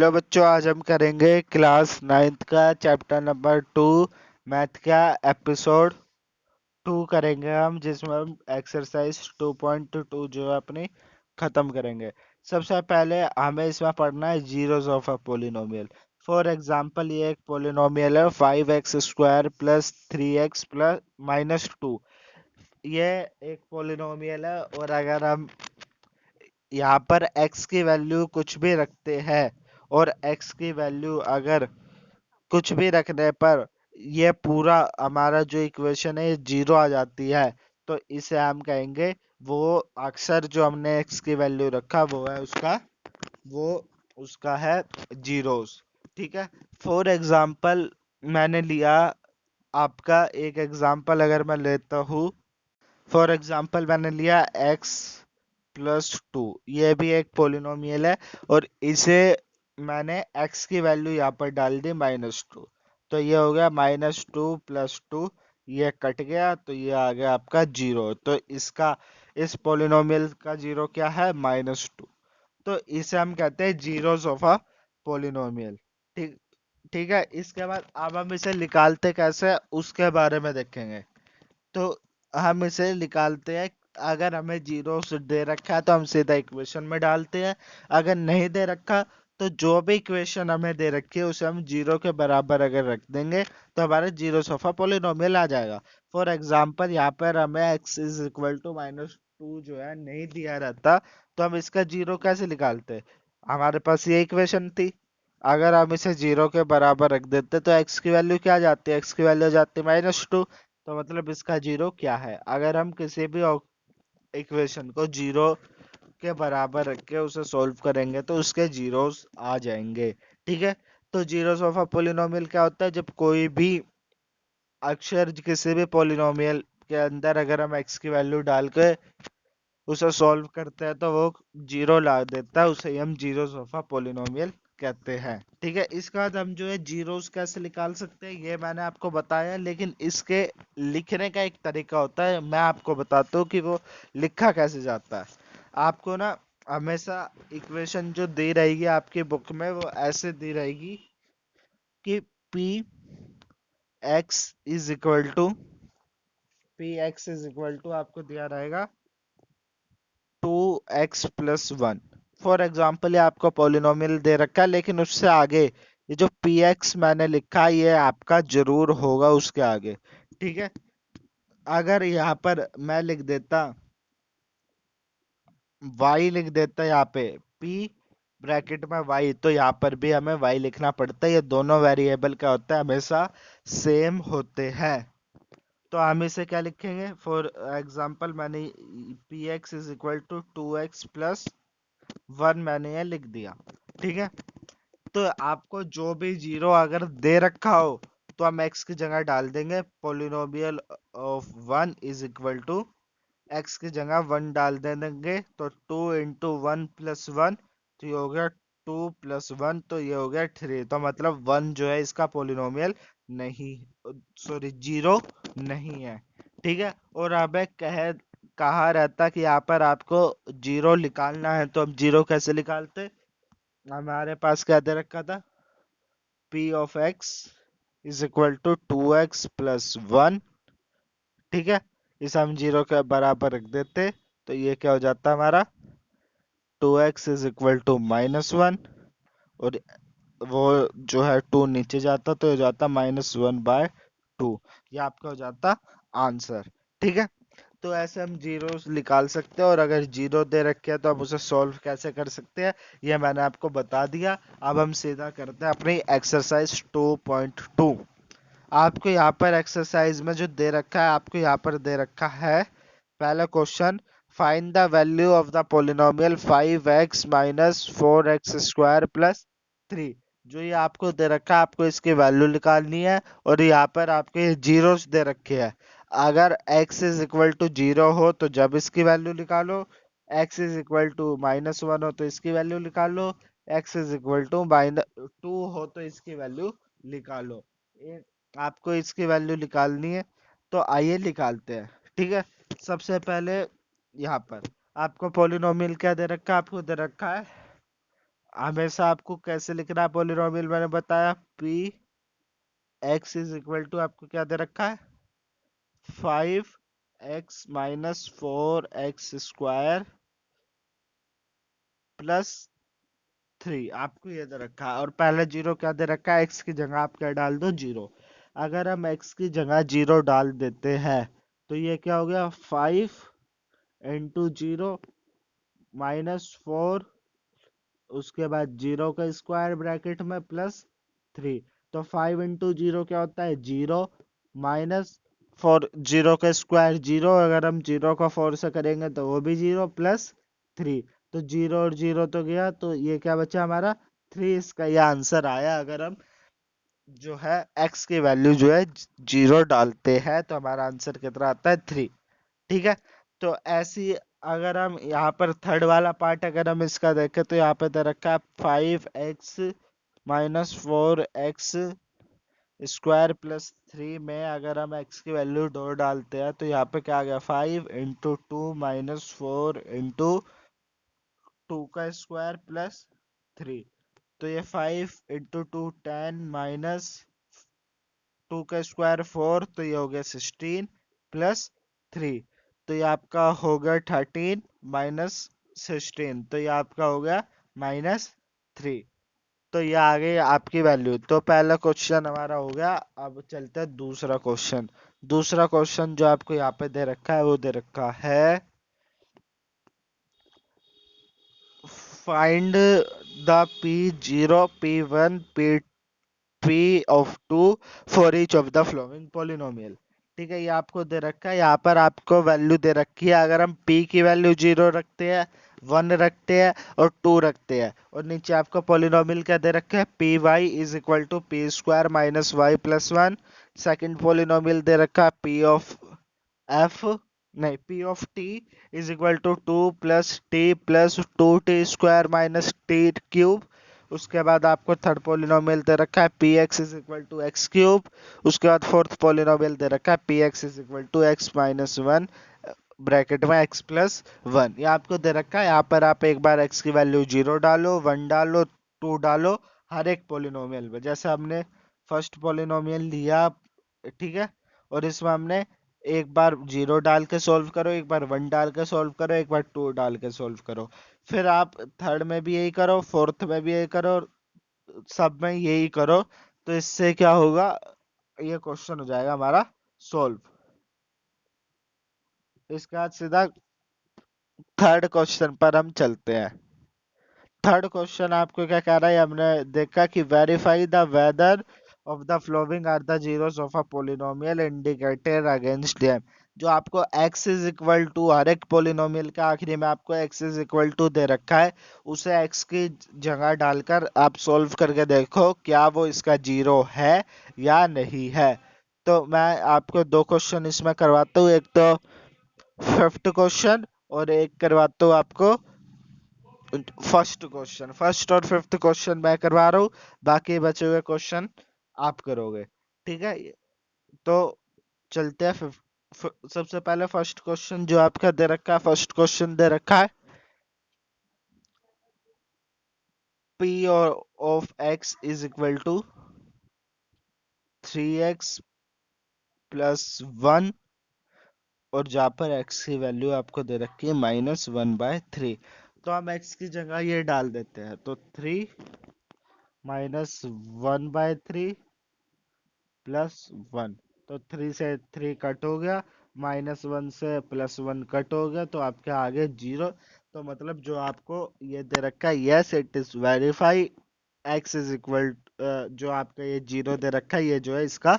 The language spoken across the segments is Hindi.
हेलो बच्चों, आज हम करेंगे क्लास 9th का चैप्टर नंबर 2 मैथ का एपिसोड 2 करेंगे हम, जिसमें हम एक्सरसाइज 2.2 जो है अपनी खत्म करेंगे। सबसे पहले हमें इसमें पढ़ना है zeros of a polynomial. For example, ये एक पोलिनोमियल है 5x² प्लस 3x प्लस -2। ये एक पोलिनोमियल है, और अगर हम यहाँ पर x की वैल्यू कुछ भी रखते हैं, और x की वैल्यू अगर कुछ भी रखने पर ये पूरा हमारा जो इक्वेशन है जीरो आ जाती है, तो इसे हम कहेंगे वो अक्सर जो हमने x की वैल्यू रखा वो उसका है जीरोस। ठीक है। फॉर एग्जांपल मैंने लिया, आपका एक एग्जांपल अगर मैं लेता हूँ, फॉर एग्जांपल मैंने लिया x+2। ये भी एक पोलिनोमियल है, और इसे मैंने x की वैल्यू यहाँ पर डाल दी -2। तो ये हो गया -2 + 2, ये कट गया तो ये आ गया आपका जीरो। तो इसका इस पोलिनोमियल का जीरो क्या है? -2। तो इसे हम कहते हैं जीरोस ऑफ अ पोलिनोमियल। ठीक ठीक है। इसके बाद अब हम इसे निकालते कैसे, उसके बारे में देखेंगे। तो हम इसे निकालते हैं। अगर हमें जीरो दे रखा है तो हम सीधा इक्वेशन में डालते हैं। अगर नहीं दे रखा तो जो भी इक्वेशन हमें दे रखी है उसे हम जीरो के बराबर अगर रख देंगे तो हमारा जीरो ऑफ पॉलिनोमियल आ जाएगा। फॉर एग्जांपल, यहाँ पर हमें x = -2 जो है नहीं दिया रहता, तो हम इसका जीरो कैसे निकालते? हमारे पास ये इक्वेशन थी। अगर हम इसे जीरो के बराबर रख देते तो x की वैल्यू क्या जाती है? x की वैल्यू जाती है -2। तो मतलब इसका जीरो क्या है? अगर हम किसी भी इक्वेशन को जीरो के बराबर रख के उसे सॉल्व करेंगे तो उसके जीरोस आ जाएंगे। ठीक है। तो जीरोस ऑफ अ पोलिनोमियल क्या होता है? जब कोई भी अक्षर किसी भी पोलिनोमियल के अंदर अगर हम x की वैल्यू डाल के उसे सॉल्व करते हैं तो वो जीरो ला देता है, उसे हम जीरोस ऑफ अ पोलिनोमियल कहते हैं। ठीक है। इसके बाद हम जो है जीरोस कैसे निकाल सकते हैं ये मैंने आपको बताया, लेकिन इसके लिखने का एक तरीका होता है, मैं आपको बताता हूँ कि वो लिखा कैसे जाता है। आपको ना हमेशा इक्वेशन जो दी रहेगी आपकी बुक में वो ऐसे दी रहेगी कि p x is equal to आपको दिया रहेगा 2x+1। फॉर एग्जाम्पल, ये आपको पॉलिनोमियल दे रखा है, लेकिन उससे आगे ये जो px मैंने लिखा है ये आपका जरूर होगा उसके आगे। ठीक है। अगर यहाँ पर मैं लिख देता y, लिख देता यहाँ पे p ब्रैकेट में y, तो यहाँ पर भी हमें y लिखना पड़ता है। ये दोनों वेरिएबल क्या होता है? हमेशा सेम होते हैं। तो हम इसे क्या लिखेंगे? फॉर एग्जाम्पल मैंने px = 2x+1 मैंने ये लिख दिया। ठीक है। तो आपको जो भी जीरो अगर दे रखा हो तो हम x की जगह डाल देंगे। पोलिनोमियल ऑफ 1 = x की जगह 1 डाल देंगे, तो 2 × 1 + 1, तो ये हो गया 2 + 1, तो ये हो गया 3। तो मतलब 1 जो है इसका पोलिनोमियल नहीं, सॉरी जीरो नहीं है। ठीक है। और अब कहा रहता कि यहाँ पर आपको जीरो निकालना है, तो हम जीरो कैसे निकालते? हमारे पास क्या दे रखा था? p(x) = 2x + 1। ठीक है। इसे हम जीरो के बराबर रख देते, तो ये क्या हो जाता हमारा 2x = -1, और वो जो है 2 नीचे जाता तो हो जाता -1/2। ये आपका हो जाता आंसर। ठीक है। तो ऐसे हम जीरो निकाल सकते हैं, और अगर जीरो दे रखे हैं तो हम उसे सॉल्व कैसे कर सकते हैं ये मैंने आपको बता दिया। अब हम सीधा करते हैं अपनी एक्सरसाइज 2.2। आपको यहाँ पर एक्सरसाइज में जो दे रखा है, आपको यहाँ पर दे रखा है पहला question, find the value of the polynomial 5x - 4x² + 3। जो ये आपको दे रखा है आपको इसकी वैल्यू निकालनी है, और यहाँ पर आपके ये जीरोस दे रखे हैं। अगर x = 0 हो तो जब इसकी वैल्यू निकालो, x = -1 हो तो इसकी वैल्यू निकालो, x = -2 हो तो इसकी वैल्यू निकालो। आपको इसकी वैल्यू निकालनी है, तो आइए निकालते हैं। ठीक है। सबसे पहले यहाँ पर आपको पॉलिनोमियल क्या दे रखा है? आपको दे रखा है हमेशा आपको कैसे लिखना है पॉलिनोमियल, मैंने बताया P X is equal to, आपको क्या दे रखा है 5x - 4x² प्लस 3, आपको ये दे रखा है। और पहले जीरो क्या दे रखा है, x की जगह आप क्या डाल दो, जीरो। अगर हम x की जगह जीरो डाल देते हैं तो ये क्या हो गया, 5 × 0 - 4, उसके बाद जीरो का स्क्वायर ब्रैकेट में प्लस 3। तो 5 × 0 क्या होता है, जीरो, माइनस 4, जीरो का स्क्वायर जीरो, अगर हम जीरो का 4 से करेंगे तो वो भी जीरो, प्लस 3। तो जीरो और जीरो तो गया, तो ये क्या बचा हमारा 3। इसका ये आंसर आया। अगर हम जो है x की वैल्यू जो है जीरो डालते हैं तो हमारा आंसर कितना आता है 3। ठीक है। तो ऐसी, अगर हम यहाँ पर थर्ड वाला पार्ट अगर हम इसका देखें तो यहाँ पे दे रखा है 5x - 4x² में अगर हम x की वैल्यू दो डालते हैं तो यहाँ पे क्या आ गया, 5 × 2 - 4 × 2 का स्क्वायर प्लस 3। तो ये 5 × 2 10 माइनस 2 का स्क्वायर 4, तो ये हो गया 16 प्लस 3। तो ये आपका हो गया 13 माइनस 16, तो ये आपका हो गया -3। तो ये आ गई आपकी वैल्यू। तो पहला क्वेश्चन हमारा हो गया। अब चलते हैं दूसरा क्वेश्चन। दूसरा क्वेश्चन जो आपको यहाँ पे दे रखा है वो दे रखा है, find the P0, P1, P of 2 for each of the flowing polynomial. ठीक है, ये आपको दे रखा है। यहाँ पर आपको वैल्यू दे रखी है। अगर हम P की वैल्यू 0 रखते हैं, 1 रखते हैं और 2 रखते हैं, और नीचे आपको पोलिनोमियल क्या दे रखा है, P Y is equal to P² - y+1। Second polynomial दे रखा है F, नहीं, P(t) = 2 + t + 2t² - t³। उसके बाद आपको थर्ड पोलिनोमियल दे रखा है Px = x³। उसके बाद फोर्थ पोलिनोमियल दे रखा है Px = x−1 ब्रैकेट में x+1। ये आपको दे रखा है। यहाँ पर आप एक बार x की वैल्यू 0 डालो, 1 डालो, 2 डालो, हर एक पोलिनोमियल में। जैसे हमने फर्स्ट पोलिनोमियल लिया, ठीक है, और इसमें हमने एक बार 0 डाल के सॉल्व करो, एक बार 1 डाल के सॉल्व करो, एक बार 2 डाल के सॉल्व करो। फिर आप थर्ड में भी यही करो, फोर्थ में भी यही करो, सब में यही करो। तो इससे क्या होगा, ये क्वेश्चन हो जाएगा हमारा सॉल्व। इसके बाद सीधा थर्ड क्वेश्चन पर हम चलते हैं। थर्ड क्वेश्चन आपको क्या कह रहा है, हमने देखा कि verify the whether of the following are the zeros of a polynomial indicated against them. जो आपको x इज इक्वल टू, हर एक पोलिनोमियल के आखिरी में आपको x इज इक्वल टू दे रखा है, उसे x की जगह डालकर आप सॉल्व करके देखो क्या वो इसका जीरो है या नहीं है। तो मैं आपको दो क्वेश्चन इसमें करवाता हूँ, एक तो फिफ्थ क्वेश्चन और एक करवाता हूँ आपको फर्स्ट क्वेश्चन। फर्स्ट और फिफ्थ क्वेश्चन मैं करवा रहा हूँ, बाकी बचे हुए क्वेश्चन आप करोगे। ठीक है, तो चलते हैं सबसे पहले फर्स्ट क्वेश्चन जो आपका दे रखा है। फर्स्ट क्वेश्चन दे रखा है P of x is equal to 3x + 1, और जहाँ पर x की वैल्यू आपको दे रखी है -1/3। तो हम x की जगह ये डाल देते हैं, तो 3 -1/3 +1। तो 3 से 3 कट हो गया, -1 से +1 कट हो गया, तो आपके आगे 0। तो मतलब जो आपको ये दे रखा है, yes it is verify x is equal, जो आपका ये 0 दे रखा है, ये जो है इसका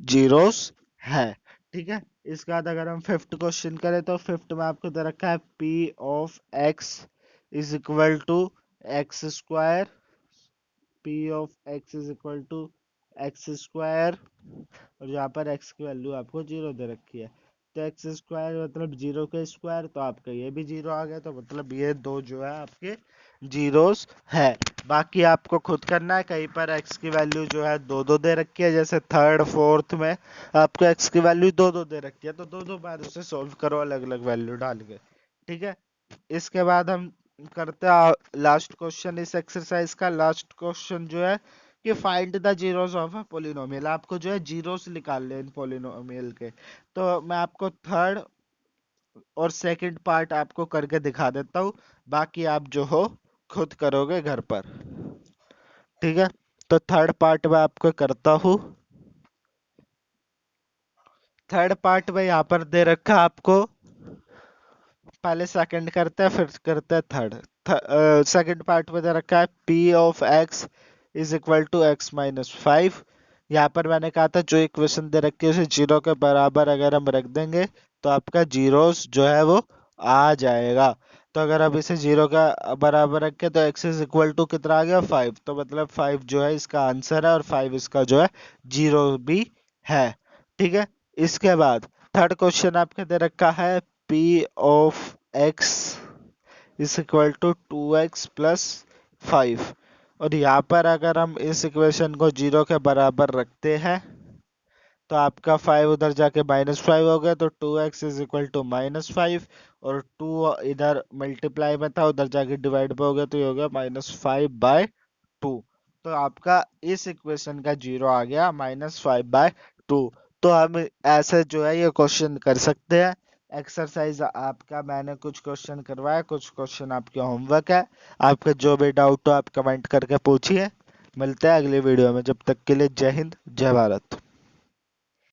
जीरोस है। ठीक है। इसके बाद अगर हम फिफ्थ क्वेश्चन करें तो फिफ्थ में आपको दे रखा है P of x is equal to x²। P of x is equal to x², और यहाँ पर x की वैल्यू आपको 0 दे रखी है। तो x² मतलब 0 का स्क्वायर, तो आपका ये भी 0 आ गया। तो मतलब ये दो जो है आपके जीरोस है। बाकी आपको खुद करना है। कहीं पर x की वैल्यू जो है दो दो दे रखी है, जैसे थर्ड फोर्थ में आपको x की वैल्यू दो दो दे रखी है, तो दो दो बार उसे सोल्व करो अलग अलग वैल्यू डाल के। ठीक है। इसके बाद हम करते लास्ट क्वेश्चन इस एक्सरसाइज का। लास्ट क्वेश्चन जो है कि find the zeros of a polynomial, आपको जो है जीरोस निकालने इन पोलिनोमियल के। तो मैं आपको थर्ड और सेकंड पार्ट आपको करके दिखा देता हूँ, बाकी आप जो हो खुद करोगे घर पर, ठीक है। तो थर्ड पार्ट मैं आपको करता हूँ। थर्ड पार्ट में यहाँ पर दे रखा आपको, पहले सेकंड करते हैं फिर करते हैं थर्ड। सेकंड पार्ट में दे रखा है P of X is equal to X minus five. यहाँ पर मैंने कहा था जो इक्वेशन दे रखी है उसे जीरो के बराबर अगर हम रख देंगे तो आपका जीरोस जो है वो आ जाएगा। तो अगर अब इसे जीरो का बराबर रखें तो एक्स इज इक्वल टू कितना आ गया, फाइव। तो मतलब फाइव जो है इसका आंसर है और फाइव इसका जो है जीरो भी है, ठीक है। इसके बाद थर्ड क्वेश्चन आपके दे रखा है P of x is equal to 2x plus 5। और यहाँ पर अगर हम इस इक्वेशन को जीरो के बराबर रखते हैं तो आपका 5 उधर जाके -5 हो गया, तो 2x इज इक्वल टू -5। और 2 इधर मल्टीप्लाई में था उधर जाके डिवाइड पे हो गया, तो ये हो गया -5/2। तो आपका इस इक्वेशन का जीरो आ गया -5/2। तो हम ऐसे जो है ये क्वेश्चन कर सकते हैं। एक्सरसाइज आपका मैंने कुछ क्वेश्चन करवाया, कुछ क्वेश्चन आपके होमवर्क है। आपके जो भी डाउट हो आप कमेंट करके पूछिए। मिलते हैं अगली वीडियो में, जब तक के लिए जय हिंद जय भारत।